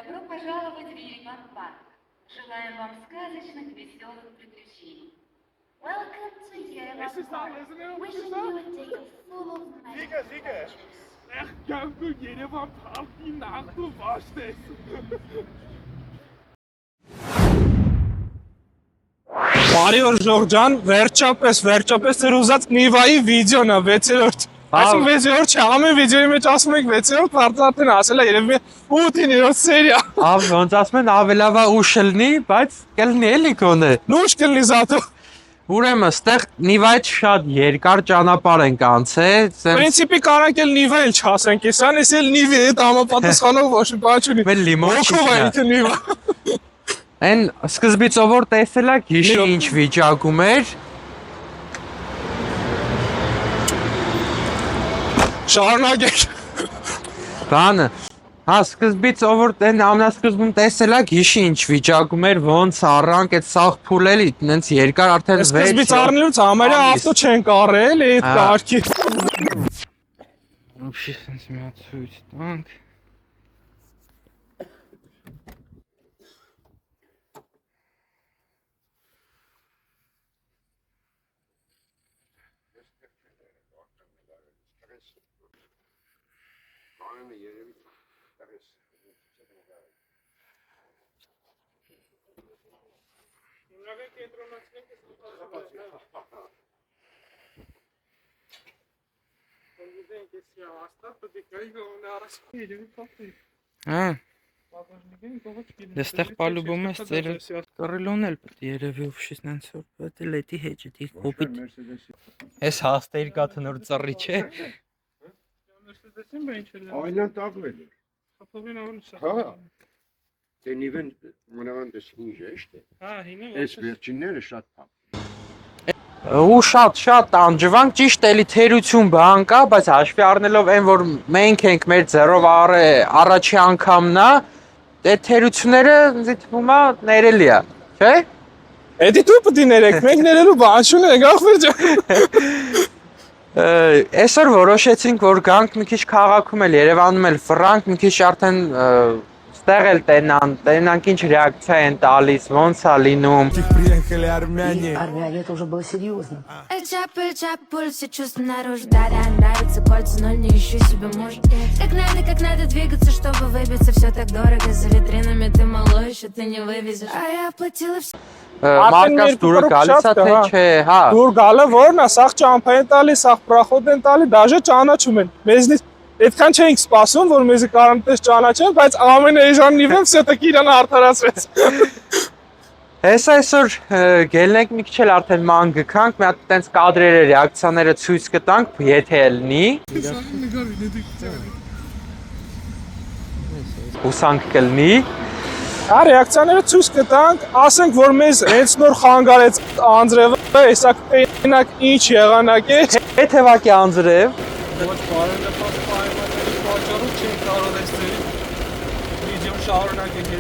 Добро пожаловать в Ереван парк. Желаем вам сказочных, веселых приключений. Welcome to Yerevan Park. Wishing you a day full of magic adventures. Geldi Yerevan Park'ın aklı başlasın. Բարի օր Ժողջան, վերջապես ձեր ուզած Նիվայի վիդեոն է 6-րդ։ Այսինքն 6-րդ չէ, ամեն վիդեոյի մեջ ասում եք 6-րդ, բարձր արդեն ասել է երևի 8-9 սերիա։ Ոնց ասում են ավելավա ուշ լինի, բայց կլինի էլի կոնե։ Նուշ կլինի զատո։ Ուրեմն, ստեղ Նիվայից շատ երկար ճանապարհ ենք անցել։ Պրինցիպի կարանք էլ Նիվա էլ չասենք, էսան էս էլ Նիվի հետ համապատասխանող ոչ մի բան չունի։ Մեր լիմոն չի Նիվա։ Այն սկզբից ով տեսել եք հիշի ինչ վիճակում էր։ Շարունակեք։ Բանը, հա սկզբից ով այն ամենասկզբում տեսել եք հիշի ինչ վիճակում էր, ոնց առանք այդ սաղ փուլելի, այնց երկար արդեն Սկզբից առնելուց համարյա ավտո չենք առել, այդ կարգի։ Вообще sense մի հատ ցույց տանք։ Դստեղ պալուբում ես ծեր կռիլոն էլ պետք երևի ովշից նենց որ լետի հեջի դի կոպիտ Էս հաստեր կաթնոր ծռի չէ Այլան տաղվել էր Խփովին ավելի շատ Հա Դե նիվեն մանավանդես հինջ է շտե Հա հինը Այս վերջինները շատ փակ ու շատ անջվանք ճիշտ էլի թերություն բան կա, բայց հաշվի առնելով այն որ մենք ենք մեր ձեռով առաջի անգամն է, այդ թերությունները ինձ թվում է ներելի է, չէ՞։ Էդի դու պետք է ներեք, մենք ներելու բան չունենք, ախպեր ջան։ Այսօր որոշեցինք, որ գանք մի քիչ քաղաքում էլ Երևանում էլ ֆրանկ մի քիչ արդեն ստեղ էլ տենանք ինչ ռեակցիա են տալիս, ոնց է լինում։ Армяне это уже было серьезно. Чап, пульс, все чувства наружу. Да, нравится кольца, но не ищу себе мужа. Как надо двигаться, чтобы выбиться. Все так дорого, за витринами ты малой, еще ты не вывезешь. А я оплатила все. Մարկաս դուրը գալիս է թե չէ, հա։ Դուր գալը որն է, սաղ ճամփա են տալի, սաղ պրախոտ են տալի, դաժե ճանաչում են։ Մեզնից այդքան չէինք սպասում, որ մեզի կարանտես ճանաչեն, բայց ամեն էժան նիվեմ все-таки իրան արդարացրեց։ Հեսա այսօր գելնենք մի քիչ էլ արդեն ման գքանք, մի հատ տենց կադրերը, ռեակցիաները ցույց կտանք, եթե ելնի։ Հուսանք կլինի։ Հա ռեակցիաները ցույց կտանք, ասենք որ մեզ հենց նոր խանգարեց անձրևը, հեսա կտենակ ինչ եղանակ է։ Թեթևակի անձրև։ Ոչ բարենպաստ պայմանների պատճառով չենք կարող էստերի վիդեոն շարունակել։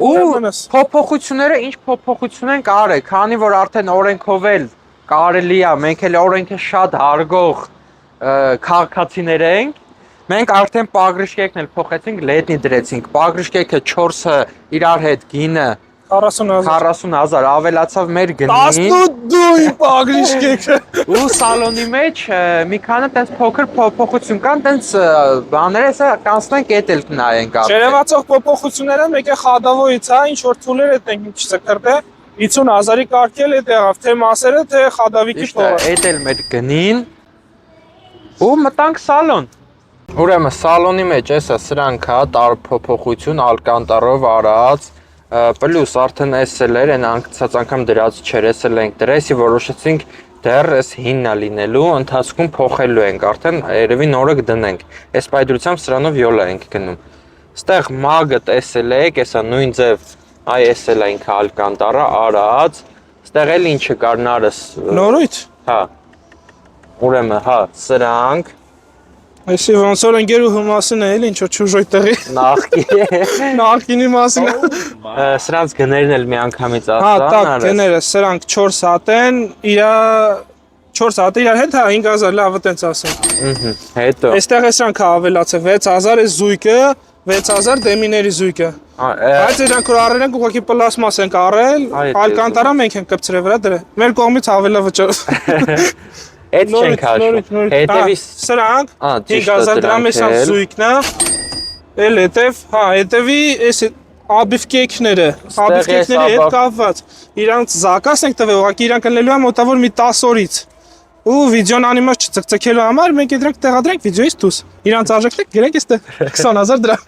Ու փոփոխությունները ինչ փոփոխություն են արել, քանի որ արդեն օրենքով էլ կարելի է, մենք էլ օրենքը շատ հարգող քաղաքացիներ ենք, մենք արդեն պագրիշկեքն էլ փոխեցինք, լետնի դրեցինք, պագրիշկեքը 4-ը իրար հետ գինը 40,000 ավելացավ մեր գնին 18 պագրիշկեքը ու սալոնի մեջ մի քանի տենց փոքր փոփոխություն կան, տենց բաները հեսա կանցնենք էդ էլ նայենք արդեն Շերևացող փոփոխությունները մեկը խադավոյից է, ինչ որ թուլեր հետ ենք ինչ ցկրտե 50,000-ի կարգել է տեղավ, թե մասերը, թե խադավիկի փողը Էդ էլ մեր գնին ու մտանք սալոն Ուրեմն սալոնի մեջ էսա սրանք հա տար փոփոխություն ալկանտարով արած Պլյուս արդեն էսել էր, այն անկցած անգամ դրած չեր, էսել ենք դրեսի որոշեցինք դեռ էս հիննա լինելու, ընթացքում փոխելու ենք, արդեն երևի նորը կդնենք, էս պայդրությամբ սրանով յոլա ենք գնում Ստեղ մագը տեսել եք, էսա նույն ձև, այ էսել ենք ալկանտարը, արած, ստեղ էլ ինչը կար նարս Նորույթ Հա, ուրեմն, հա, սրանք Այսի ոնց որ ընկերու հմասին է էլ ինչ որ չուժոյ տեղի Նախկինի մասին Սրանց գներն էլ մի անգամից Հա, տակ գները, սրանք 4 հատ են, 4 հատը իրար հետ, հա 5,000 լավը տենց ասենք Հետո Այստեղ է սրանք ավելացը 6,000 է զույգը 6000 դեմիների զույգը։ Բայց իրանք որ առել ենք ուղղակի պլաստմաս ենք առել, ալկանտարա մենք ենք կպցրել վրա դրել։ Մեր կողմից ավելի վճար։ Այդ չենք հաշվում։ Հետևի սրանք 5000 դրամ էս զույգն է։ Էլ հետև, հա, հետևի էս աբիֆկեքները հետ կապված։ Իրանք զակաս ենք տվել, ուղղակի իրանք ելնելու է մոտավոր մի 10 օրից։ Ու վիդեոն անիմաց չծկծկելու համար մենք դրանք տեղադրենք վիդեոից դուրս։ Իրանց արժեքն գրենք էստեղ 20000 դրամ։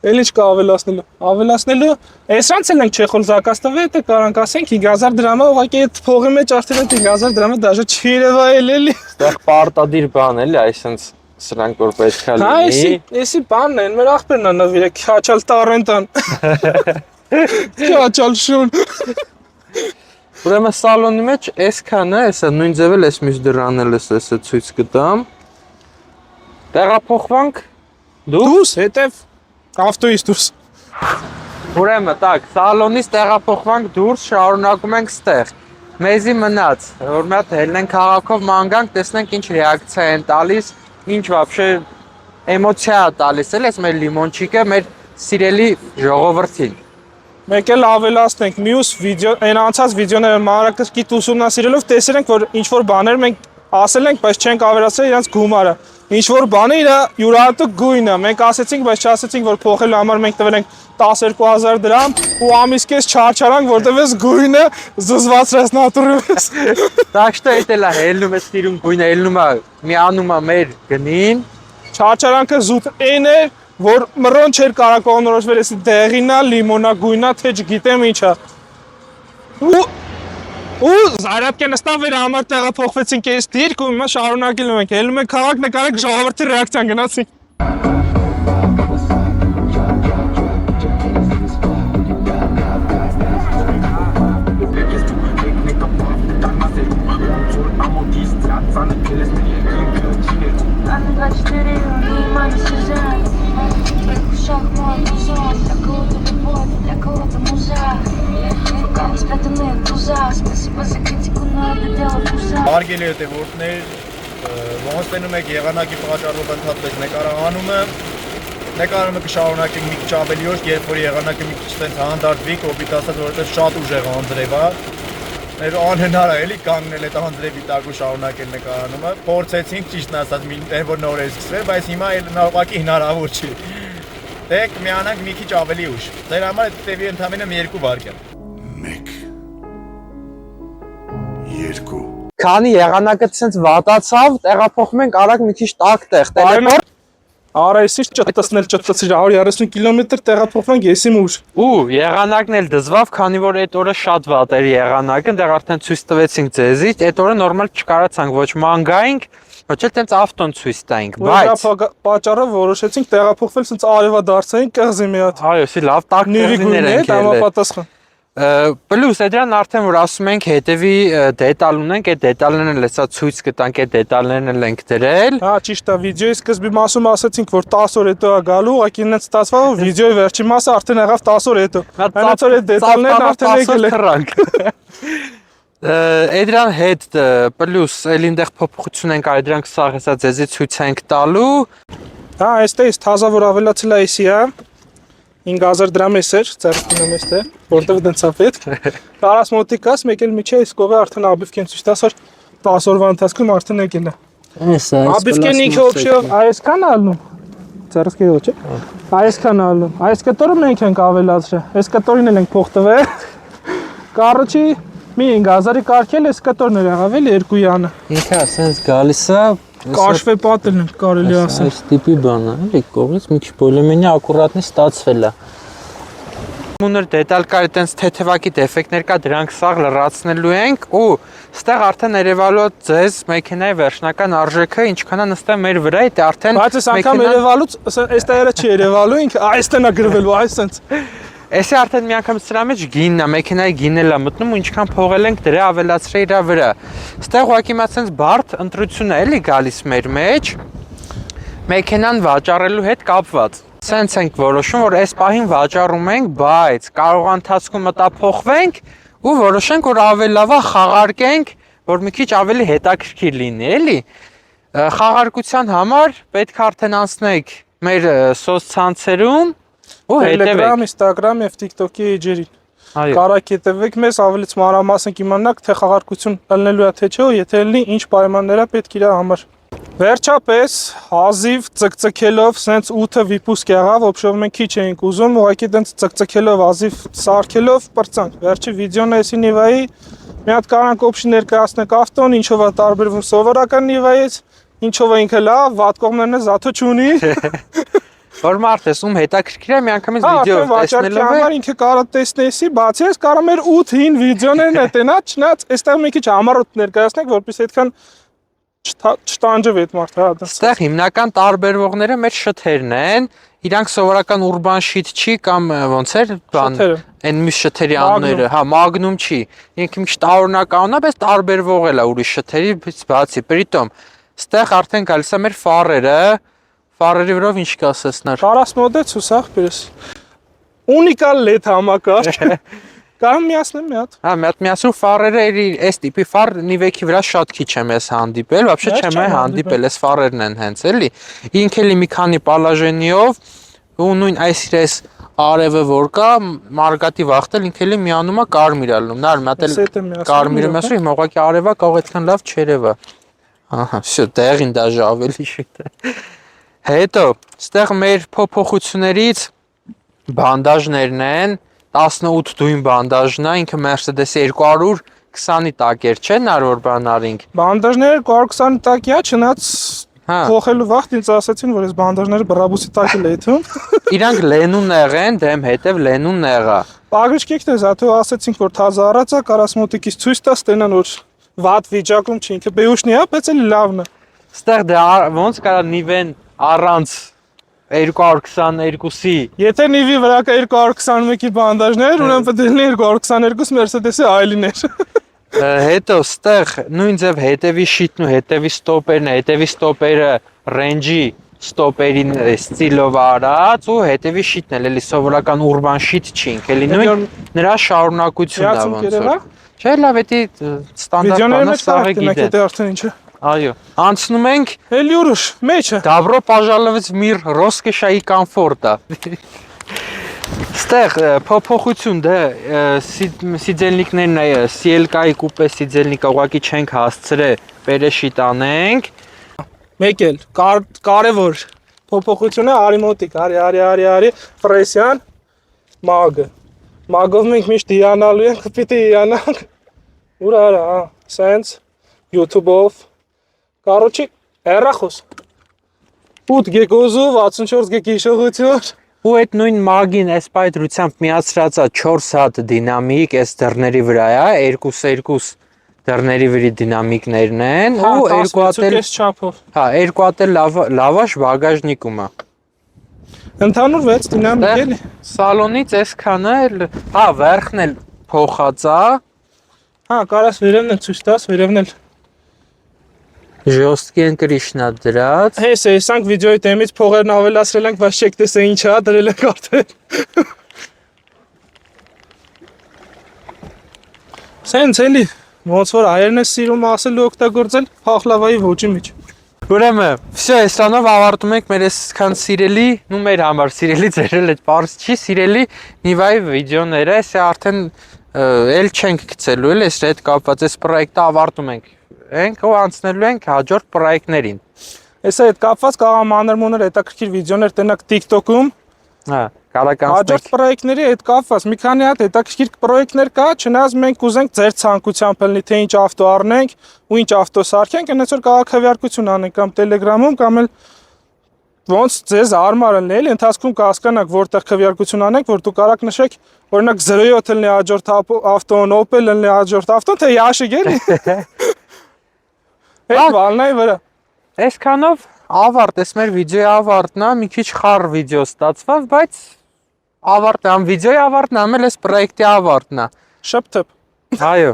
Էլ ինչ կա ավելացնելու։ Ավելացնելու, էսրանց էլ ենք չեխոլ զակաս տվել, դե կարանք ասենք 5000 դրամը, ուղղակի այդ փողի մեջ արդեն այդ 5000 դրամը դաժե չի երևայել էլի։ Այդտեղ պարտադիր բան էլի, այսինքն սրանք որ պետք է լինի։ Հա, էսի բանն են, մեր ախպերն է նվիրը, քաչալ տառենտան։ Քաչալ շուն։ Ուրեմն սալոնի մեջ այսքանը, էսա նույն ձևել էս մյուս դրանել էսը ցույց կտամ։ Տեղափոխվանք դուրս, հետև ավտոյից դուրս։ Ուրեմն, տակ, սալոնից տեղափոխվանք դուրս, շարունակում ենք ստեղ։ Մեզի մնաց, որ մի հատ ելնենք քաղաքով ման գանք, տեսնենք ինչ ռեակցիա են տալիս, ինչ вообще էմոցիա է տալիս, էլ էս մեր լիմոնչիկը, մեր սիրելի ժողովրդին։ Մենք էլ ավելացնենք մյուս վիդեո, այն անցած վիդեոները մանրակրկիտ ուսումնասիրելով տեսել ենք, որ ինչ որ բաներ մենք ասել ենք, բայց չենք ավելացրել իրանց գումարը։ Ինչ որ բանը իր յուրահատուկ գույնը, մենք ասեցինք, բայց չասեցինք, որ փոխելու համար մենք տվել ենք 12000 դրամ ու ամիս կես չարչարանք, որտեղ էս գույնը զզվացրած նատուրից։ Так что это là ելնում է ստիրում գույնը, ելնում է միանում է մեր գնին։ Չարչարանքը զուտ այն է, որ մռոն չէր կարող կողնորոշվել էսի դեղինա, լիմոնա գույնա, թե չգիտեմ ինչա։ Ու Զարաբկե նստավ վեր համար տեղափոխվեցինք այս դիրք ու հիմա շարունակելու ենք։ Ելնում ենք քաղաք նկարենք ժողովրդի ռեակցիան գնացինք։ Հարգելի հետևորդներ, ոնց տենում եք եղանակի պատճառով ընդհատվեց նկարահանումը, նկարումը կշարունակենք մի քիչ ավելի օր, երբ որ եղանակը մի քիչ տենց հանդարտվի, կոպիտ ասած, որովհետև շատ ուժեղ անձրև է։ Մեր անհնար է էլի կանգնել այդ անձրևի տակ ու շարունակել նկարահանումը։ Փորձեցինք ճիշտն ասած, այն որ նոր է սկսվել, բայց հիմա էլ ուղղակի հնարավոր չի։ Դե կմիանանք մի քիչ ավելի ուշ։ Ձեր համար այդ տևի ընդամենը 2 վայրկյան։ 1 2 Քանի եղանակը ցենց վատացավ, տեղափոխում ենք արագ մի քիչ տակ տեղ, տելեպորտ։ Արա էսի ճտտացնել ճտտացիր 130 կիլոմետր տեղափոխվենք եսի մուր։ Ու եղանակն էլ դզվավ, քանի որ այդ օրը շատ վատ էր եղանակը, դեռ արդեն ցույց տվեցինք ձեզի, այդ օրը նորմալ չկարացանք ոչ ման գայինք, ոչ էլ տենց ավտոն ցույց տայինք, բայց պատճառով որոշեցինք տեղափոխվել ցենց արևադարձային կղզի մի հատ։ Այո, էսի լավ տակ կղզիներ ենք ելել։ Համապատասխան։ Պլյուս Էդրան արդեն որ ասում ենք հետևի դետալ ունենք, այդ դետալներն էլ հեսա ցույց կտանք, այդ դետալներն էլ ենք դրել։ Հա, ճիշտ է, վիդեոյի սկզբի մասում ասացինք, որ 10 օր հետո է գալու, ուղղակի ինձ ստացվավ, որ վիդեոյի վերջի մասը արդեն եղավ 10 օր հետո։ Այնց որ այդ դետալներն արդեն եկել են։ Էդրան հետ պլյուս էլ ինտեղ փոփոխություն ենք արել, դրանք սա հեսա ձեզի ցույց ենք տալու։ Հա, այստեղ թազա որ ավելացել է էսի է 5000 դրամ էսեր, ծերքին եմ էստեղ, որտեղ դենցա պետք։ Կարաս մոտիկաս, մեկ էլ միջի այս կողը արդեն աբիվկեն ցույց տաս, որ 10 օրվա ընթացքում արդեն եկել է։ Աբիվկեն ինքը օբշեով այսքան ալնում։ Ծերքի ոչ է։ Այսքան ալնում։ Այս կտորը մենք ենք ավելացրել։ Այս կտորին էլ ենք փող տվել։ Կարոջի մի 5000-ի կարգել, այս կտորն էր եղավ էլի 2-յանը։ Ինքը ասենց գալիս է Կաշվե պատելն ենք կարելի ասել։ Այս տիպի բան է, էլի կողից մի քիչ բոլեմենի ակուրատնի ստացվել է։ Մուներ դետալ կար այտենց թեթևակի դեֆեկտներ կա, դրանք սաղ լրացնելու ենք ու ստեղ արդեն երևալու ձեզ մեքենայի վերջնական արժեքը ինչքան է նստել մեր վրա, դա արդեն բայց այս անգամ երևալուց, այս տեղերը չի երևալու, ինքը այստեն է գրվելու, այսենց։ Էսի արդեն մի անգամ սրա մեջ գինն է, մեքենայի գինն է մտնում ու ինչքան փողել ենք դրա ավելացրել իրա վրա։ Ստեղ ուղղակի մա ցենց բարդ ընտրություն է էլի գալիս մեր մեջ մեքենան վաճառելու հետ կապված։ Ցենց ենք որոշում, որ այս պահին վաճառում ենք, բայց կարող է ընթացքում մտափոխվենք ու որոշենք, որ ավելի լավ է խաղարկենք, որ մի քիչ ավելի հետաքրքիր լինի, էլի։ Խաղարկության համար պետք է արդեն անցնենք մեր սոցցանցերում ու հետևեք։ Telegram, Instagram եւ TikTok-ի էջերին։ Այո։ Կարակ հետևեք մեզ, ավելի մանրամասն կիմանաք, թե խաղարկություն ելնելու է թե չէ, եթե լինի ինչ պայմաններ է պետք իր համար։ Վերջապես հազիվ ծկծկելով սենց 8-ը վիպուսկ եղավ, ոբշով մենք քիչ էինք ուզում, ուղղակի դենց ծկծկելով հազիվ սարքելով պրծանք։ Վերջի վիդեոն էսի Նիվայի մի հատ կարանք օպշն ներկայացնենք ավտոն, ինչով է տարբերվում սովորական Նիվայից, ինչով է ինքը լավ, վատ կողմերն է զաթո չունի։ Որ մարդես ում հետաքրքիր է միանգամից վիդեո տեսնելով է։ Համար ինքը կարա տեսնեսի, բացի այս կարա մեր 8-ին վիդեոներն է տենա, չնայած այստեղ մի քիչ համառոտ ներկայացնենք, որպեսզի այդքան չտանջվի այդ մարդը, հա։ Այստեղ հիմնական տարբերվողները մեր շթերն են, իրանք սովորական ուրբան շիթ չի կամ ոնց էր բան, այն մյուս շթերի անունները, հա, մագնում չի։ Ինքը մի քիչ տարօրինական է, բայց տարբերվող է ուրիշ շթերից բացի։ Պրիտոմ, այստեղ արդեն գալիս է մեր ֆարերը, ֆարերի վրով ինչ կասեցներ։ Կարաս մոդեց ու սաղ պերես։ Ունիկալ լեդ համակարգ։ Կամ միացնեմ մի հատ։ Հա, մի հատ միացրու ֆարերը այս տիպի ֆար Նիվեքի վրա շատ քիչ եմ ես հանդիպել, вообще չեմ հանդիպել, այս ֆարերն են հենց էլի։ Ինքը էլի մի քանի պալաժենիով ու նույն այս արևը որ կա, մարգատի վախտել ինքը էլի միանում է կարմիրալում։ Նա մի հատ էլ կարմիրը միացրու, հիմա ուղղակի արևա կարող այդքան լավ չերևա։ Ահա, всё, տեղին դաժե ավելի շուտ է։ Հետո, այստեղ մեր փոփոխություններից բանդաժներն են, 18 դույն բանդաժն է, ինքը Mercedes-ի 220-ի տակեր չէ, նարոր բանարինք։ Բանդաժները 220-ի տակի է, չնայած փոխելու վաղտ ինձ ասացին, որ այս բանդաժները բրաբուսի տակի լեթում։ Իրանք լենուն եղեն, դեմ հետև լենուն եղա։ Պագրիշկեք դες, աթո ասացինք, որ թազա առած է, կարաս մոտիկից ցույց տաս տենան, որ վատ վիճակում չի, ինքը բեուշնի է, բայց էլի լավն է։ Այստեղ դե ոնց կարա Նիվեն առանց 222-ի։ Եթե Նիվի վրա կա 221-ի բանդաժներ, ուրեմն պետք է լինի 222 Mercedes-ի այլիներ։ Հետո ստեղ նույն ձև հետևի շիտն ու հետևի ստոպերն է, հետևի ստոպերը ռենջի ստոպերին ստիլով արած ու հետևի շիտն էլ էլի սովորական ուրբան շիտ չի, ինք էլի նույն նրա շարունակությունն է ոնց որ։ Չէ, լավ, էդի ստանդարտ բանը սաղը գիտե։ Դա արդեն ինչ է։ Այո, անցնում ենք էլի ուրիշ, մեջը։ Добро пожаловать в мир роскоши и комфорта։ Ստեղ փոփոխություն դե սիձելնիկներն է, CLK-ի կուպե սիձելնիկը ուղղակի չենք հասցրել, պերեշիտ անենք։ Մեկ էլ կարևոր փոփոխությունը արիմոտիկ, արի պրեսիան մագը։ Մագով մենք միշտ հիանալու ենք, պիտի հիանանք։ Ուր արա, սենց YouTube-ով Короче, հեռախոս։ 8 գեգոզու 64 գեգ հիշողություն։ Ու այդ նույն մագին այս պայտրությամբ միացրած է 4 հատ դինամիկ այս դռների վրա է, 2 դռների վրի դինամիկներն են ու 2 հատ էլ չափով։ Հա, 2 հատ էլ լավաշ բագաժնիկում է։ Ընդհանուր 6 դինամիկ էլի։ Սալոնից այսքանը էլ, հա, վերքն էլ փոխած է։ Հա, կարաս վերևն էլ ցույց տաս, վերևն էլ Ժոստկեն Կրիշնա դրած։ Հես էսանք վիդեոյի տեմից փողերն ավելացրել ենք, բայց չեք տեսե ինչ է, դրել ենք արդեն։ Սենց էլի, ոնց որ հայերն է սիրում ասել ու օգտագործել փախլավայի ոճի մեջ։ Ուրեմն, всё, այսրանով ավարտում ենք մեր այսքան սիրելի, ու մեր համար սիրելի ձերել այդ բարձ չի սիրելի Նիվայի վիդեոները, այսա արդեն էլ չենք գցելու, էլ այս հետ կապված այս պրոյեկտը ավարտում ենք ու անցնելու ենք հաջորդ պրոյեկտներին։ Այսա հետ կապված կարող մանրմոներ հետաքրքիր վիդեոներ տնակ TikTok-ում։ Հա, կարող անցնենք։ Հաջորդ պրոյեկտների հետ կապված մի քանի հատ հետաքրքիր պրոյեկտներ կա, չնայած մենք ուզենք ձեր ցանկությամբ լինի թե ինչ ավտո առնենք ու ինչ ավտո սարքենք, այնպես որ կարող քվեարկություն անենք կամ Telegram-ում կամ էլ ոնց ձեզ հարմար լինի, էլի ընթացքում կհասկանաք որտեղ քվեարկություն անենք, որ դու կարաք նշեք, օրինակ 07 լինի հաջորդ ավտոն, Opel լինի հաջորդ ավտոն, թե Yashig էլի։ Այդ բաննայի վրա։ Այսքանով ավարտ, այս մեր վիդեոյի ավարտն է, մի քիչ խառ վիդեո ստացավ, բայց ավարտն է, վիդեոյի ավարտն է, ամել այս պրոյեկտի ավարտն է։ Շփթփ։ Այո։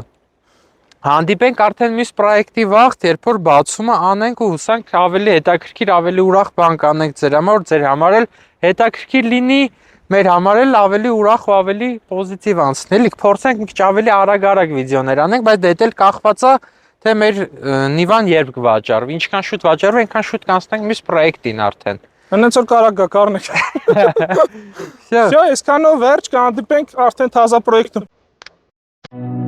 Հանդիպենք արդեն մյուս պրոյեկտի վաղտ, երբ որ բացումը անենք ու հուսանք ավելի հետաքրքիր, ավելի ուրախ բան կանենք ձեր համար, որ ձեր համար էլ հետաքրքիր լինի, մեր համար էլ ավելի ուրախ ու ավելի պոզիտիվ անցնի։ Էլի փորձենք մի քիչ ավելի արագ վիդեոներ անենք, բայց դա էլ կախված է թե մեր Նիվան երբ կվաճառվի, ինչքան շուտ վաճառվի, այնքան շուտ կանցնենք մյուս պրոյեկտին արդեն։ Հենց որ կարա գա կառնեք։ Всё. Всё, այսքանով վերջ, կհանդիպենք արդեն թազա պրոյեկտում։